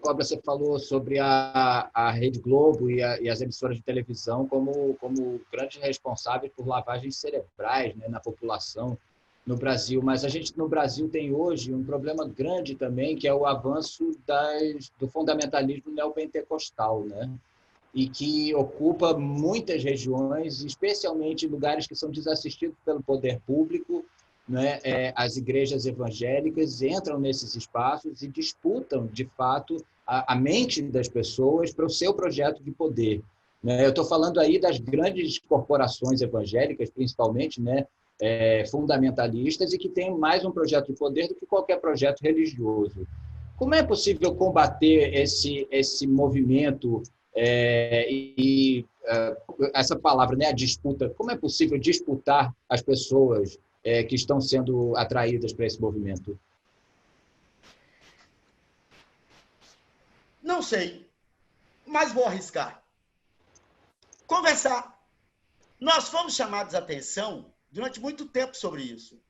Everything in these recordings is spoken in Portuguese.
Cobra, você falou sobre a Rede Globo e as emissoras de televisão como grandes responsáveis por lavagens cerebrais, né, na população no Brasil. Mas a gente, no Brasil, tem hoje um problema grande também, que é o avanço do fundamentalismo neopentecostal, né? E que ocupa muitas regiões, especialmente lugares que são desassistidos pelo poder público, né? As igrejas evangélicas entram nesses espaços e disputam, de fato, a mente das pessoas para o seu projeto de poder. Né? Eu estou falando aí das grandes corporações evangélicas, principalmente, né? Fundamentalistas, e que têm mais um projeto de poder do que qualquer projeto religioso. Como é possível combater esse movimento essa palavra, né, a disputa? Como é possível disputar as pessoas que estão sendo atraídas para esse movimento? Não sei, mas vou arriscar. Conversar. Nós fomos chamados a atenção durante muito tempo sobre isso,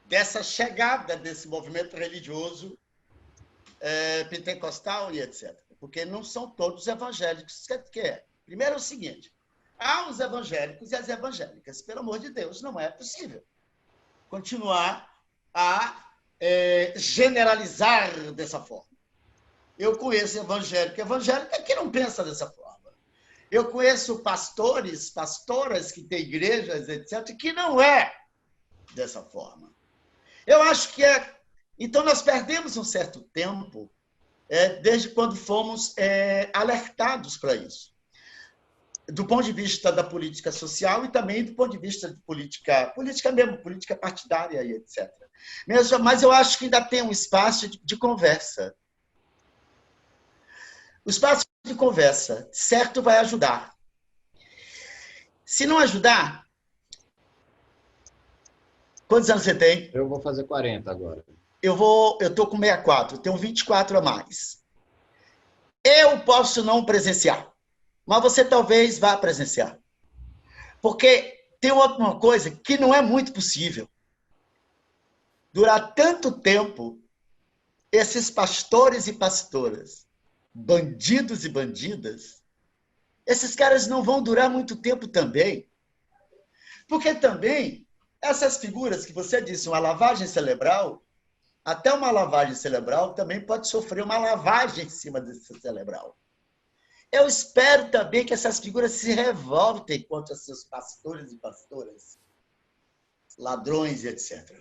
dessa chegada desse movimento religioso pentecostal e etc. Porque não são todos evangélicos que quer. Primeiro é o seguinte, há os evangélicos e as evangélicas. Pelo amor de Deus, não é possível continuar a generalizar dessa forma. Eu conheço evangélica que não pensa dessa forma. Eu conheço pastores, pastoras que têm igrejas, etc., que não é dessa forma. Eu acho que Então, nós perdemos um certo tempo desde quando fomos alertados para isso. Do ponto de vista da política social e também do ponto de vista de política mesmo, política partidária e etc. Mas eu acho que ainda tem um espaço de conversa. O espaço de conversa, certo, vai ajudar. Se não ajudar, quantos anos você tem? Eu vou fazer 40 agora. Eu estou com 64, tenho 24 a mais. Eu posso não presenciar, mas você talvez vá presenciar. Porque tem uma coisa que não é muito possível. Durar tanto tempo, esses pastores e pastoras, bandidos e bandidas, esses caras não vão durar muito tempo também. Porque também, essas figuras que você disse, uma lavagem cerebral, até uma lavagem cerebral também pode sofrer uma lavagem em cima desse cerebral. Eu espero também que essas figuras se revoltem contra seus pastores e pastoras, ladrões e etc.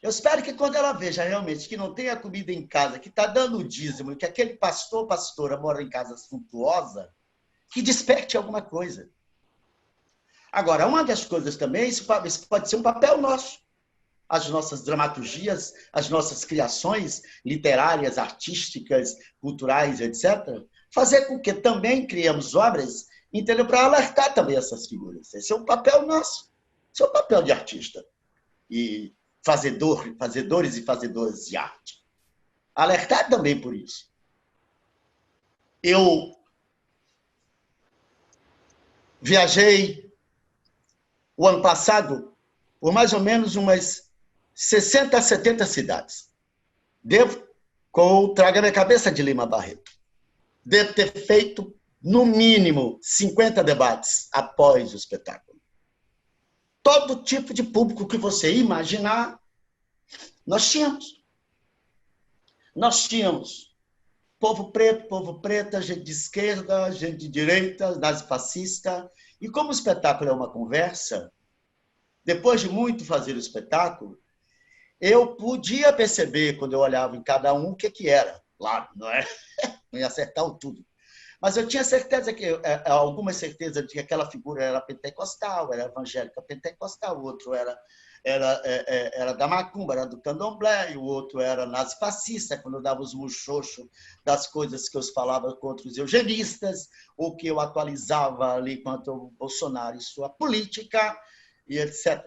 Eu espero que quando ela veja realmente que não tem a comida em casa, que está dando o dízimo, que aquele pastor ou pastora mora em casa suntuosa, que desperte alguma coisa. Agora, uma das coisas também, isso pode ser um papel nosso. As nossas dramaturgias, as nossas criações literárias, artísticas, culturais, etc., fazer com que também criemos obras, entendeu? Para alertar também essas figuras. Esse é um papel nosso. Esse é o papel de artista. E fazedores e fazedoras de arte. Alertar também por isso. Eu viajei o ano passado por mais ou menos umas 60 a 70 cidades. Devo, com o Traga Minha Cabeça de Lima Barreto, devo ter feito, no mínimo, 50 debates após o espetáculo. Todo tipo de público que você imaginar, nós tínhamos. Nós tínhamos povo preto, povo preta, gente de esquerda, gente de direita, nazifascista. E como o espetáculo é uma conversa, depois de muito fazer o espetáculo, eu podia perceber, quando eu olhava em cada um, o que era. Claro, não ia acertar o tudo. Mas eu tinha certeza alguma certeza de que aquela figura era pentecostal, era evangélica pentecostal, o outro era da macumba, era do candomblé, e o outro era nazifascista, quando eu dava os muxoxos das coisas que eu falava contra os eugenistas, ou que eu atualizava ali quanto ao Bolsonaro e sua política, e etc.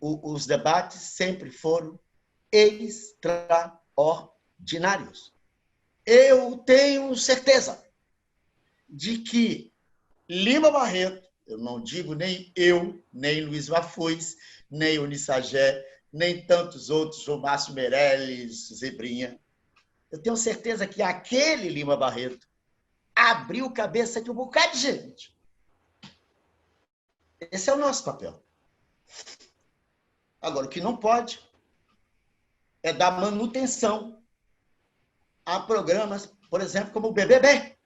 Os debates sempre foram extraordinários. Eu tenho certeza de que Lima Barreto, eu não digo nem eu, nem Luiz Vafuz, nem Unissagé, nem tantos outros, o Márcio Meirelles, Zebrinha. Eu tenho certeza que aquele Lima Barreto abriu cabeça de um bocado de gente. Esse é o nosso papel. Agora, o que não pode é dar manutenção a programas, por exemplo, como o BBB.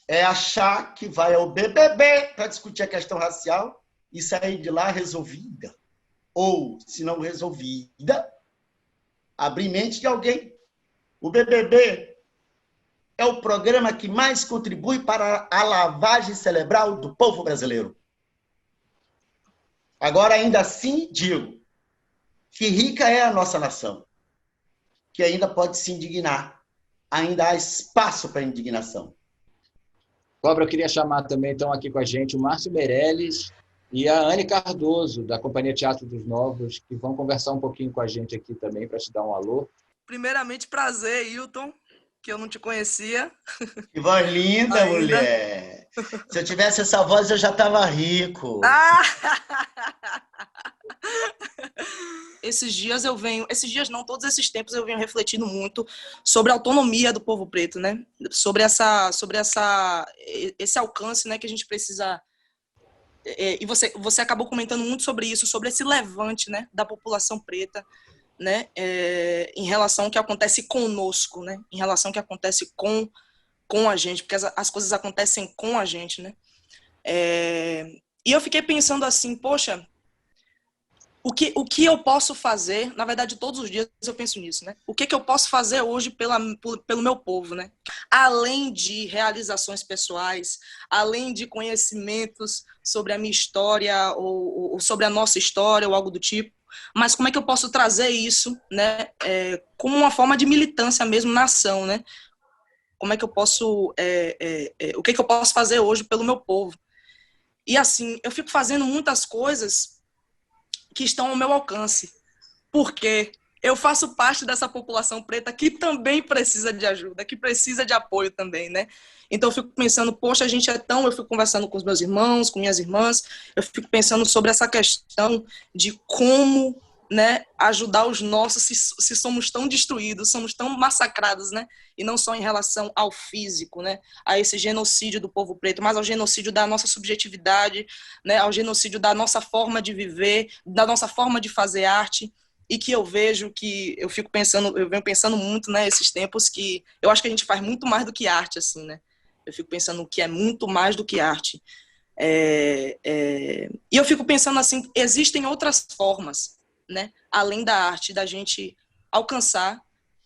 É achar que vai ao BBB para discutir a questão racial e sair de lá resolvida. Ou, se não resolvida, abrir mente de alguém. O BBB é o programa que mais contribui para a lavagem cerebral do povo brasileiro. Agora, ainda assim, digo que rica é a nossa nação, que ainda pode se indignar. Ainda há espaço para indignação. Cobra, eu queria chamar também, estão aqui com a gente, o Márcio Meirelles e a Anne Cardoso, da Companhia Teatro dos Novos, que vão conversar um pouquinho com a gente aqui também, para te dar um alô. Primeiramente, prazer, Hilton, que eu não te conhecia. Que voz linda, ainda. Mulher! Se eu tivesse essa voz, eu já estava rico. Esses dias não, todos esses tempos eu venho refletindo muito sobre a autonomia do povo preto, né? Sobre esse alcance, né, que a gente precisa. E você acabou comentando muito sobre isso, sobre esse levante, né, da população preta, né, em relação ao que acontece conosco, né, em relação ao que acontece com a gente, porque as coisas acontecem com a gente, né. E eu fiquei pensando assim, poxa, o que eu posso fazer, na verdade todos os dias eu penso nisso, né? O que eu posso fazer hoje pelo meu povo, né? Além de realizações pessoais, além de conhecimentos sobre a minha história ou sobre a nossa história ou algo do tipo, mas como é que eu posso trazer isso, né? Como uma forma de militância mesmo na ação, né? Como é que eu posso, o que eu posso fazer hoje pelo meu povo? E assim, eu fico fazendo muitas coisas que estão ao meu alcance, porque eu faço parte dessa população preta que também precisa de ajuda, que precisa de apoio também, né? Então eu fico pensando, poxa, eu fico conversando com os meus irmãos, com minhas irmãs, eu fico pensando sobre essa questão de como, né, ajudar os nossos, se somos tão destruídos, somos tão massacrados, né? E não só em relação ao físico, né? A esse genocídio do povo preto, mas ao genocídio da nossa subjetividade, né? Ao genocídio da nossa forma de viver, da nossa forma de fazer arte, e que eu venho pensando muito, né, esses tempos, que eu acho que a gente faz muito mais do que arte, assim, né? Eu fico pensando que é muito mais do que arte. E eu fico pensando assim, existem outras formas, né, além da arte, da gente alcançar,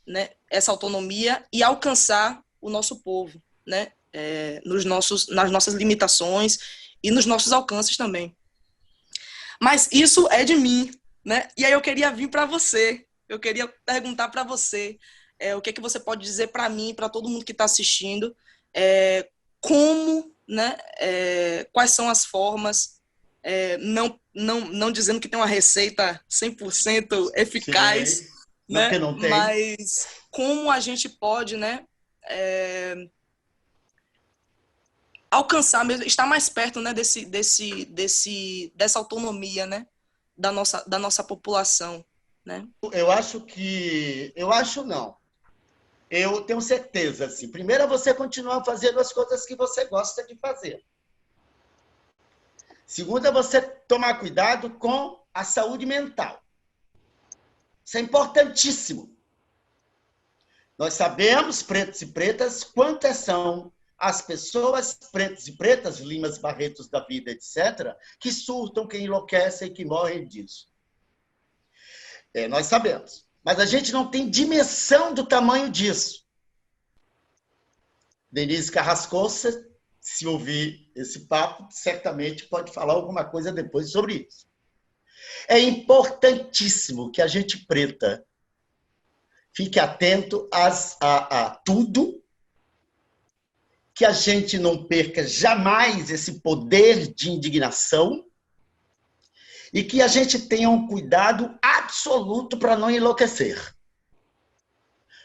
né, essa autonomia e alcançar o nosso povo, né, nas nossas limitações e nos nossos alcances também. Mas isso é de mim, né? E aí eu queria vir para você, eu queria perguntar para você o que você pode dizer para mim, para todo mundo que está assistindo, como, né, quais são as formas, não dizendo que tem uma receita 100% eficaz, sim, né? Não tem. Mas como a gente pode, né, alcançar mesmo, estar mais perto, né, dessa autonomia, né, da nossa população, né? Eu tenho certeza, assim. Primeiro é você continuar fazendo as coisas que você gosta de fazer. Segundo é você tomar cuidado com a saúde mental. Isso é importantíssimo. Nós sabemos, pretos e pretas, quantas são as pessoas pretas e pretas, Limas Barretos da vida, etc., que surtam, que enlouquecem, que morrem disso. Nós sabemos. Mas a gente não tem dimensão do tamanho disso. Denise Carrascosa, se ouvir esse papo, certamente pode falar alguma coisa depois sobre isso. É importantíssimo que a gente preta fique atento a tudo, que a gente não perca jamais esse poder de indignação e que a gente tenha um cuidado absoluto para não enlouquecer.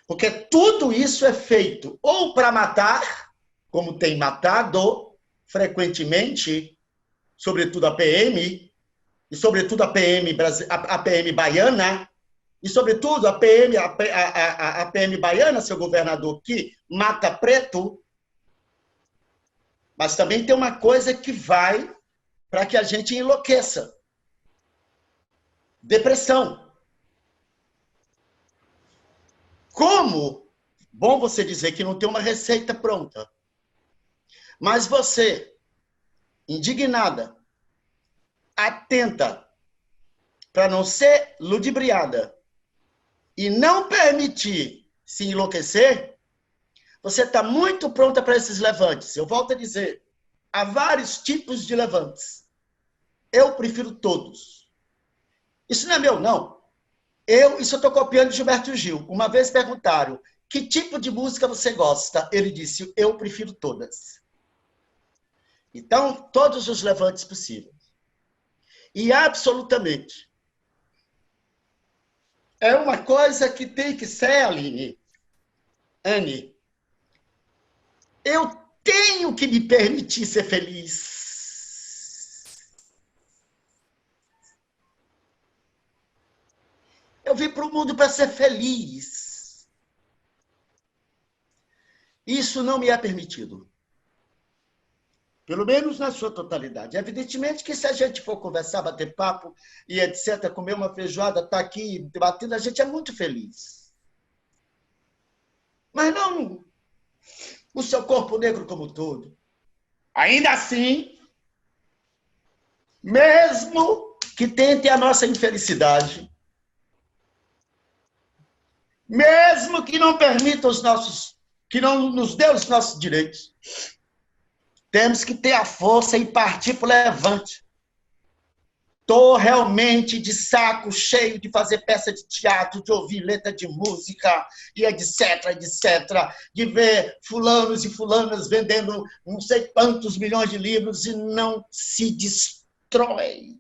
Porque tudo isso é feito ou para matar, como tem matado frequentemente, sobretudo a PM, e sobretudo a PM baiana, e sobretudo a PM baiana, seu governador, que mata preto, mas também tem uma coisa que vai para que a gente enlouqueça. Depressão. Como? Bom você dizer que não tem uma receita pronta. Mas você, indignada, atenta, para não ser ludibriada e não permitir se enlouquecer, você está muito pronta para esses levantes. Eu volto a dizer, há vários tipos de levantes. Eu prefiro todos. Isso não é meu, não. Isso eu estou copiando de Gilberto Gil. Uma vez perguntaram, que tipo de música você gosta? Ele disse, eu prefiro todas. Então, todos os levantes possíveis. E absolutamente. É uma coisa que tem que ser, Anne, eu tenho que me permitir ser feliz. Eu vim para o mundo para ser feliz. Isso não me é permitido. Pelo menos na sua totalidade. Evidentemente que se a gente for conversar, bater papo e etc., comer uma feijoada, estar aqui debatendo, a gente é muito feliz. Mas não o seu corpo negro como um todo. Ainda assim, mesmo que tente a nossa infelicidade, mesmo que não permita que não nos dê os nossos direitos, temos que ter a força e partir para o levante. Estou realmente de saco cheio de fazer peça de teatro, de ouvir letra de música, e etc., etc., de ver fulanos e fulanas vendendo não sei quantos milhões de livros e não se destrói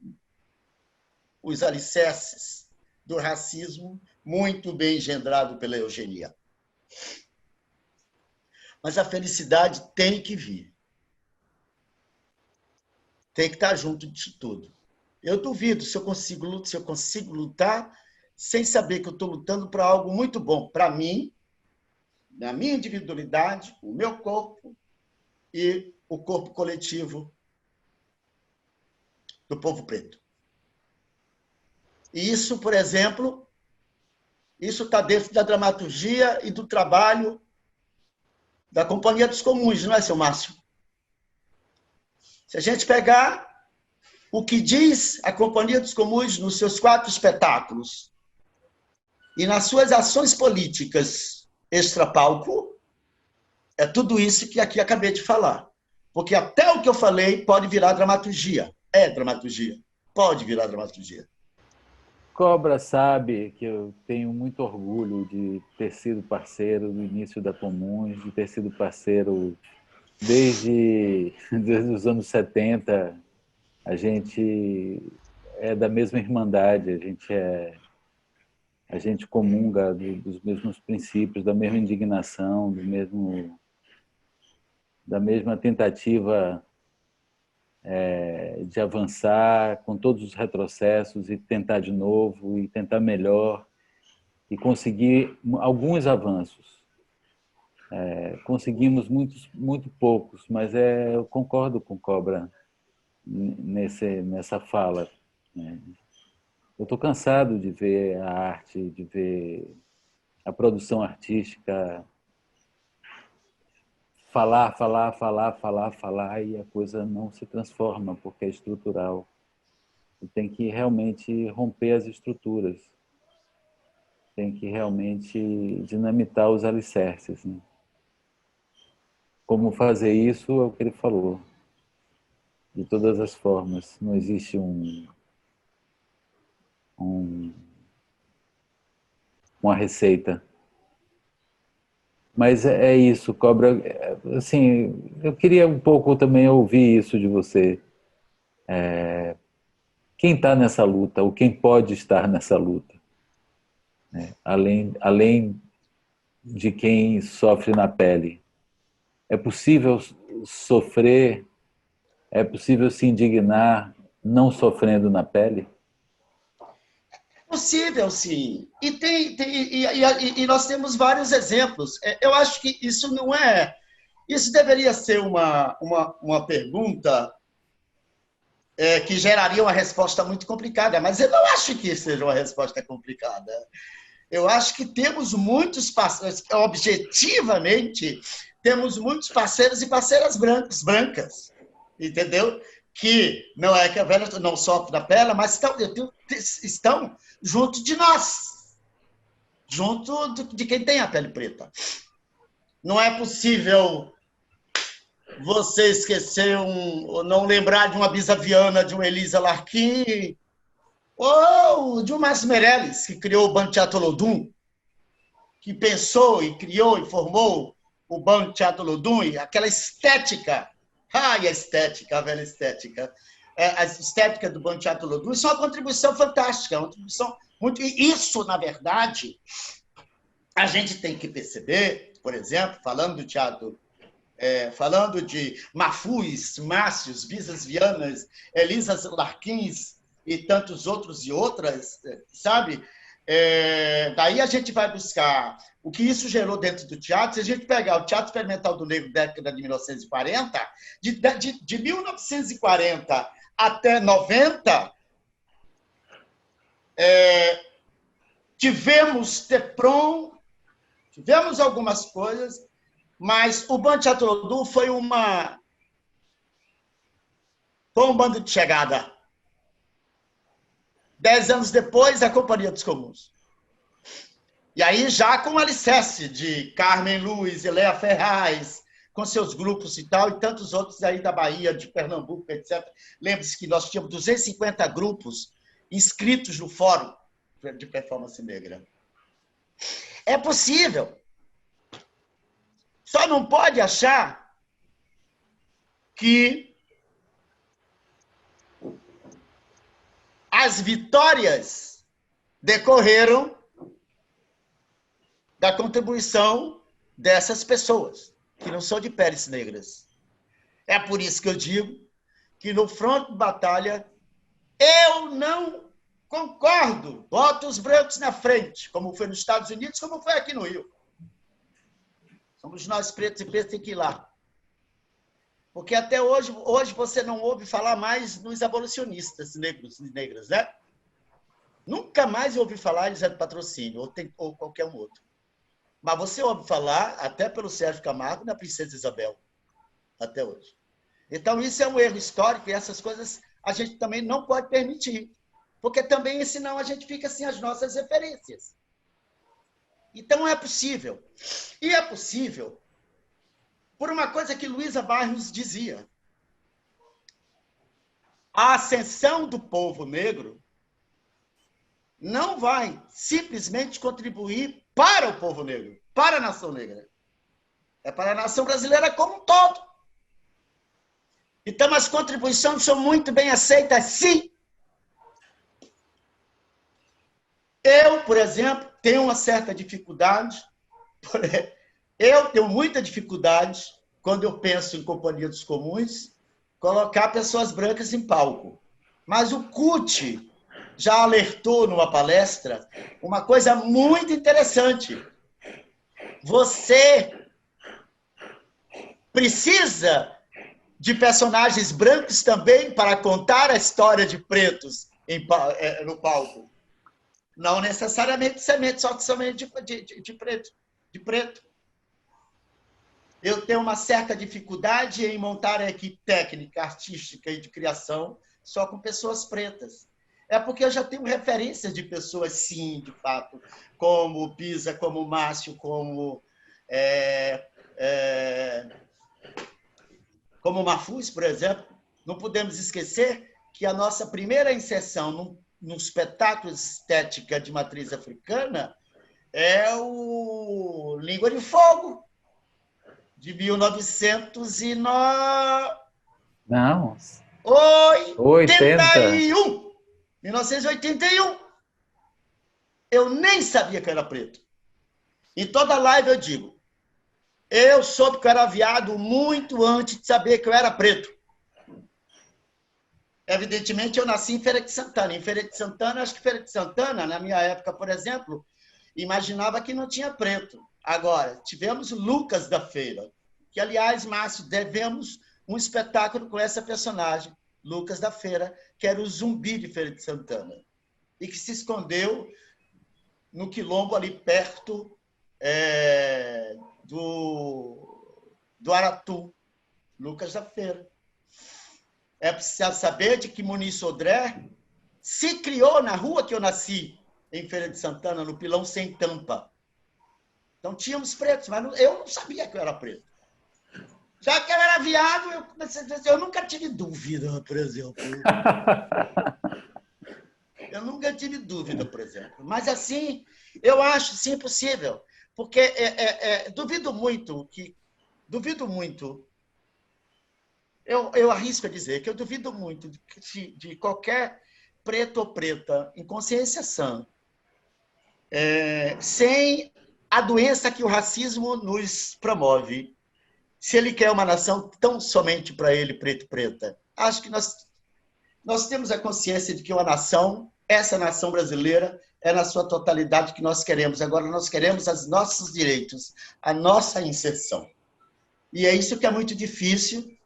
os alicerces do racismo, muito bem engendrado pela eugenia. Mas a felicidade tem que vir. Tem que estar junto de tudo. Eu duvido se eu consigo lutar sem saber que eu estou lutando para algo muito bom para mim, na minha individualidade, o meu corpo e o corpo coletivo do povo preto. E isso, por exemplo, isso está dentro da dramaturgia e do trabalho da Companhia dos Comuns, não é, seu Márcio? Se a gente pegar o que diz a Companhia dos Comuns nos seus 4 espetáculos e nas suas ações políticas extra-palco, é tudo isso que aqui acabei de falar. Porque até o que eu falei pode virar dramaturgia. É dramaturgia. Pode virar dramaturgia. Cobra sabe que eu tenho muito orgulho de ter sido parceiro no início da Comuns, de ter sido parceiro desde os anos 70. A gente é da mesma irmandade, a gente comunga dos mesmos princípios, da mesma indignação, da mesma tentativa de avançar com todos os retrocessos e tentar de novo, e tentar melhor, e conseguir alguns avanços. Conseguimos muito poucos, mas eu concordo com Cobra nessa fala. Eu estou cansado de ver a arte, de ver a produção artística falar, e a coisa não se transforma, porque é estrutural. E tem que realmente romper as estruturas. Tem que realmente dinamitar os alicerces, né? Como fazer isso é o que ele falou. De todas as formas. Não existe uma receita. Mas é isso, Cobra. Assim, eu queria um pouco também ouvir isso de você. Quem está nessa luta, ou quem pode estar nessa luta? Além de quem sofre na pele. É possível sofrer, é possível se indignar não sofrendo na pele? Possível, sim. E nós temos vários exemplos. Eu acho que isso não é... Isso deveria ser uma pergunta que geraria uma resposta muito complicada, mas eu não acho que seja uma resposta complicada. Eu acho que temos muitos parceiros, objetivamente, temos muitos parceiros e parceiras brancas, entendeu? Que não é que a velha não sofre da pele, mas estão junto de nós, junto de quem tem a pele preta. Não é possível você esquecer ou não lembrar de uma bisaviana de uma Elisa Larquim, ou de um Márcio Meirelles, que criou o Banco Teatro Olodum, que pensou e criou e formou o Banco Teatro Olodum, e aquela estética, a estética, a velha estética, a estética do Banco Teatro Olodum, isso é uma contribuição fantástica, uma contribuição muito... E isso, na verdade, a gente tem que perceber, por exemplo, falando do teatro, falando de Mafuz, Márcios, Visas Vianas, Elisas Larquins e tantos outros e outras, sabe? Daí a gente vai buscar o que isso gerou dentro do teatro. Se a gente pegar o Teatro Experimental do Negro, década de 1940, de 1940 até 90, tivemos TEPROM, tivemos algumas coisas, mas o Banco Teatro Olodum foi um bando de chegada. 10 anos depois, a Companhia dos Comuns. E aí, já com o alicerce de Carmen Luz, Eléa Ferraz, com seus grupos e tal, e tantos outros aí da Bahia, de Pernambuco, etc. Lembre-se que nós tínhamos 250 grupos inscritos no Fórum de Performance Negra. É possível. Só não pode achar que as vitórias decorreram da contribuição dessas pessoas, que não são de peles negras. É por isso que eu digo que no fronte de batalha eu não concordo. Boto os brancos na frente, como foi nos Estados Unidos, como foi aqui no Rio. Somos nós pretos e pretos tem que ir lá. Porque até hoje você não ouve falar mais nos abolicionistas negros e negras, né? Nunca mais ouvi falar em Zé do Patrocínio ou qualquer um outro. Mas você ouve falar, até pelo Sérgio Camargo, na Princesa Isabel, até hoje. Então, isso é um erro histórico e essas coisas a gente também não pode permitir. Porque também, senão, a gente fica sem as nossas referências. Então, é possível. E é possível por uma coisa que Luísa Barros dizia. A ascensão do povo negro não vai simplesmente contribuir para o povo negro, para a nação negra. É para a nação brasileira como um todo. Então, as contribuições são muito bem aceitas, sim. Eu, por exemplo, tenho uma certa dificuldade. Eu tenho muita dificuldade, quando eu penso em Companhia dos Comuns, colocar pessoas brancas em palco. Mas o CUT já alertou numa palestra uma coisa muito interessante. Você precisa de personagens brancos também para contar a história de pretos no palco. Não necessariamente só que somente de preto. Eu tenho uma certa dificuldade em montar a equipe técnica, artística e de criação só com pessoas pretas. É porque eu já tenho referências de pessoas, sim, de fato, como o Pisa, como o Márcio, como o Mafuz, por exemplo. Não podemos esquecer que a nossa primeira inserção num espetáculo estética de matriz africana é o Língua de Fogo, de 1981. Não. 1981. Eu nem sabia que eu era preto. Em toda live eu digo, eu soube que eu era viado muito antes de saber que eu era preto. Evidentemente, eu nasci em Feira de Santana. Em Feira de Santana, acho que Feira de Santana, na minha época, por exemplo, imaginava que não tinha preto. Agora, tivemos Lucas da Feira, que, aliás, Márcio, devemos um espetáculo com essa personagem, Lucas da Feira, que era o zumbi de Feira de Santana, e que se escondeu no quilombo ali perto do Aratu, Lucas da Feira. É preciso saber de que Muniz Sodré se criou na rua que eu nasci, em Feira de Santana, no Pilão Sem Tampa. Então, tínhamos pretos, mas eu não sabia que eu era preto. Já que eu era viado, eu nunca tive dúvida, por exemplo. Eu nunca tive dúvida, por exemplo. Mas, assim, eu acho, sim, possível. Porque duvido muito eu arrisco a dizer que eu duvido muito de qualquer preto ou preta em consciência sã, sem a doença que o racismo nos promove, se ele quer uma nação tão somente para ele, preto e preta. Acho que nós temos a consciência de que uma nação, essa nação brasileira, é na sua totalidade que nós queremos. Agora, nós queremos os nossos direitos, a nossa inserção. E é isso que é muito difícil,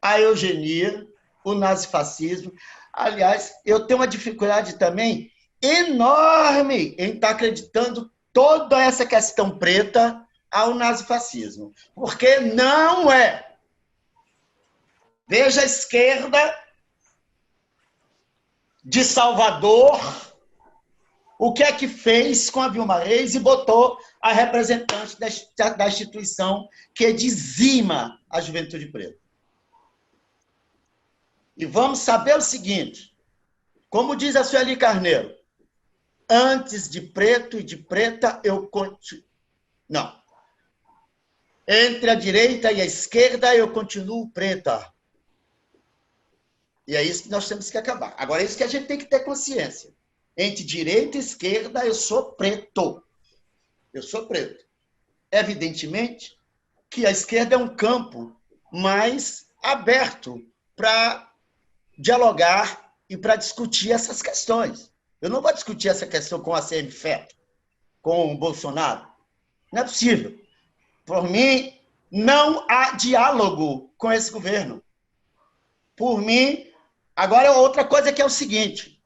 a eugenia, o nazifascismo. Aliás, eu tenho uma dificuldade também enorme em estar acreditando toda essa questão preta ao nazifascismo, porque não é. Veja a esquerda de Salvador, o que é que fez com a Vilma Reis e botou a representante da instituição que dizima a juventude preta. E vamos saber o seguinte, como diz a Sueli Carneiro, antes de preto e de preta, eu continuo... Não. Entre a direita e a esquerda, eu continuo preta. E é isso que nós temos que acabar. Agora, é isso que a gente tem que ter consciência. Entre direita e esquerda, eu sou preto. Eu sou preto. Evidentemente que a esquerda é um campo mais aberto para dialogar e para discutir essas questões. Eu não vou discutir essa questão com a ACM Feto, com o Bolsonaro. Não é possível. Por mim, não há diálogo com esse governo. Por mim, agora outra coisa que é o seguinte,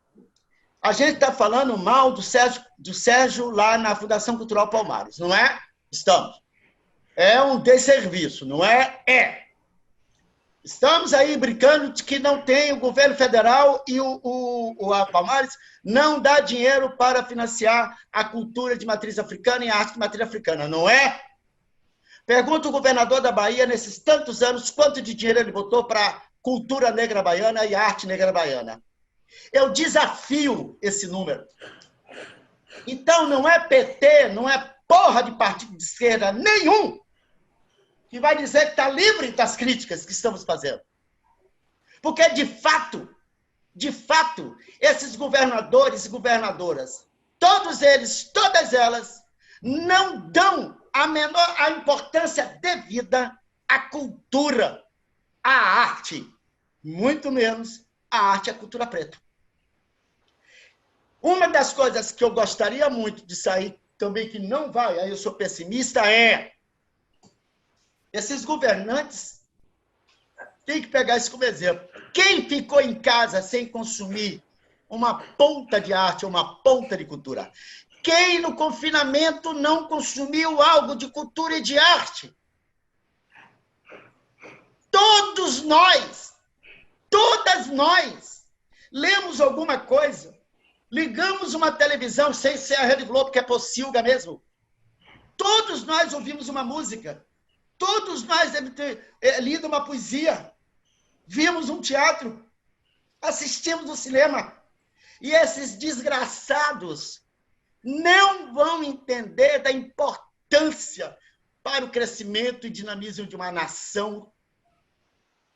a gente está falando mal do Sérgio lá na Fundação Cultural Palmares, não é? Estamos. É um desserviço, não é? É. Estamos aí brincando de que não tem o governo federal e a Palmares não dá dinheiro para financiar a cultura de matriz africana e a arte de matriz africana, não é? Pergunta o governador da Bahia, nesses tantos anos, quanto de dinheiro ele botou para a cultura negra baiana e a arte negra baiana. Eu desafio esse número. Então, não é PT, não é porra de partido de esquerda nenhum que vai dizer que está livre das críticas que estamos fazendo. Porque, de fato, esses governadores e governadoras, todos eles, todas elas, não dão a importância devida à cultura, à arte, muito menos à arte e à cultura preta. Uma das coisas que eu gostaria muito de sair também, que não vai, aí eu sou pessimista, é esses governantes têm que pegar isso como exemplo. Quem ficou em casa sem consumir uma ponta de arte, uma ponta de cultura? Quem no confinamento não consumiu algo de cultura e de arte? Todos nós, todas nós, lemos alguma coisa, ligamos uma televisão, sem ser a Rede Globo, que é pocilga mesmo. Todos nós ouvimos uma música. Todos nós devemos ter lido uma poesia. Vimos um teatro. Assistimos ao cinema. E esses desgraçados não vão entender da importância para o crescimento e dinamismo de uma nação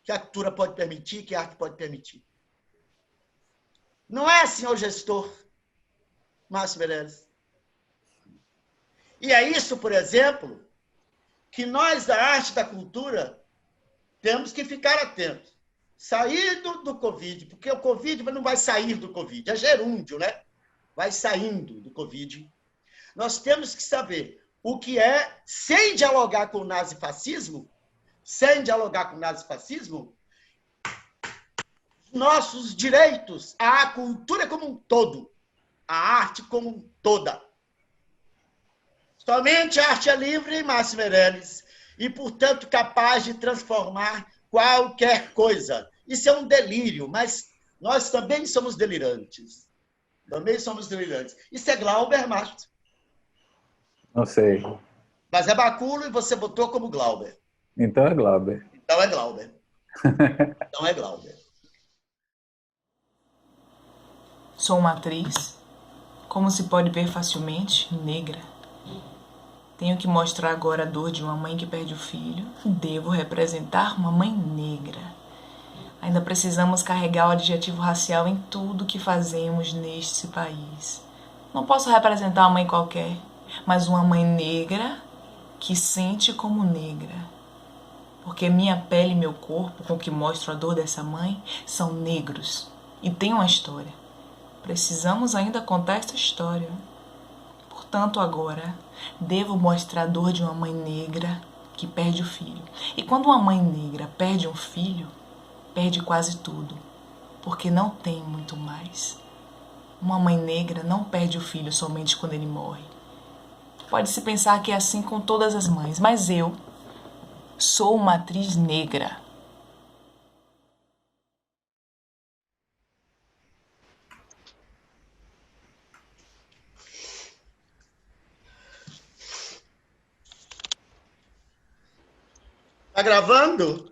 que a cultura pode permitir, que a arte pode permitir. Não é, senhor gestor Márcio Meirelles? E é isso, por exemplo, que nós, da arte e da cultura, temos que ficar atentos. Sair do Covid, porque o Covid não vai sair do Covid, é gerúndio, né? Vai saindo do Covid. Nós temos que saber o que é, sem dialogar com o nazifascismo, nossos direitos, a cultura como um todo, a arte como um toda. Somente a arte é livre, Márcio Meirelles, e, portanto, capaz de transformar qualquer coisa. Isso é um delírio, mas nós também somos delirantes. Isso é Glauber, Márcio? Não sei. Mas é Baculo e você botou como Glauber. Então é Glauber. Então é Glauber. Sou uma atriz, como se pode ver facilmente, negra. Tenho que mostrar agora a dor de uma mãe que perde o filho. Devo representar uma mãe negra. Ainda precisamos carregar o adjetivo racial em tudo que fazemos neste país. Não posso representar uma mãe qualquer, mas uma mãe negra que sente como negra. Porque minha pele e meu corpo, com que mostro a dor dessa mãe, são negros e têm uma história. Precisamos ainda contar essa história. Portanto, agora, devo mostrar a dor de uma mãe negra que perde o filho. E quando uma mãe negra perde um filho, perde quase tudo, porque não tem muito mais. Uma mãe negra não perde o filho somente quando ele morre. Pode-se pensar que é assim com todas as mães, mas eu sou uma atriz negra. Tá gravando?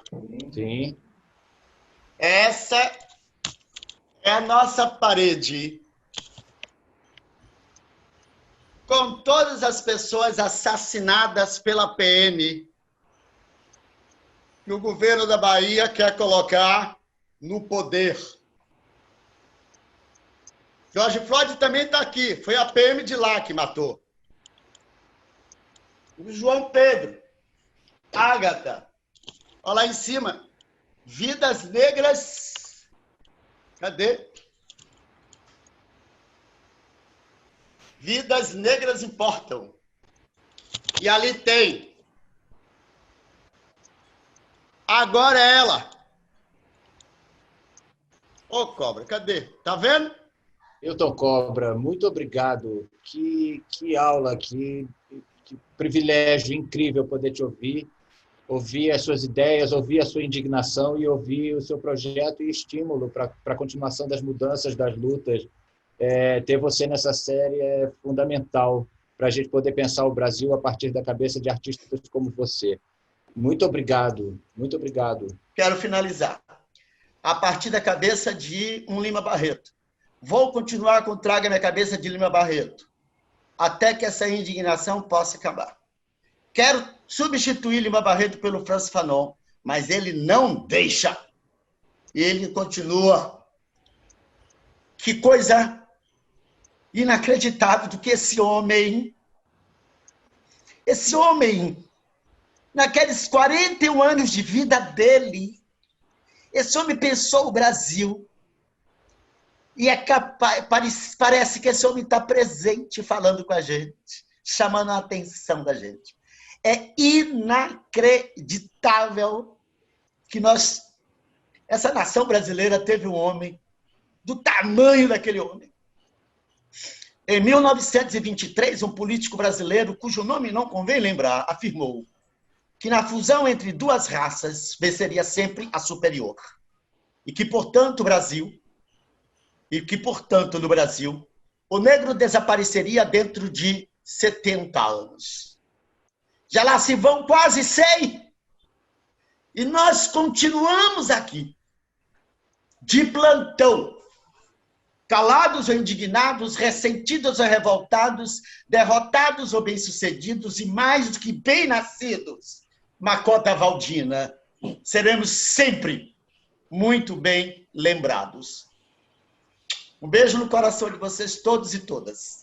Sim. Essa é a nossa parede. Com todas as pessoas assassinadas pela PM, que o governo da Bahia quer colocar no poder. George Floyd também está aqui. Foi a PM de lá que matou. O João Pedro. Ágata. Olha lá em cima. Vidas negras. Cadê? Vidas negras importam. E ali tem. Agora é ela. Ô, Cobra, cadê? Tá vendo? Hilton Cobra, muito obrigado. Que aula, que privilégio incrível poder te ouvir as suas ideias, ouvir a sua indignação e ouvir o seu projeto e estímulo para a continuação das mudanças, das lutas. Ter você nessa série é fundamental para a gente poder pensar o Brasil a partir da cabeça de artistas como você. Muito obrigado, muito obrigado. Quero finalizar. A partir da cabeça de um Lima Barreto. Vou continuar com Traga Minha Cabeça de Lima Barreto, até que essa indignação possa acabar. Quero substituir Lima Barreto pelo Francis Fanon, mas ele não deixa. Ele continua. Que coisa inacreditável do que esse homem, naqueles 41 anos de vida dele, esse homem pensou o Brasil. E é capaz, parece que esse homem está presente falando com a gente, chamando a atenção da gente. É inacreditável que essa nação brasileira teve um homem do tamanho daquele homem. Em 1923, um político brasileiro, cujo nome não convém lembrar, afirmou que na fusão entre duas raças venceria sempre a superior. E que, portanto, no Brasil, o negro desapareceria dentro de 70 anos. Já lá se vão quase 100. E nós continuamos aqui, de plantão, calados ou indignados, ressentidos ou revoltados, derrotados ou bem-sucedidos e mais do que bem-nascidos. Macota Valdina, seremos sempre muito bem lembrados. Um beijo no coração de vocês todos e todas.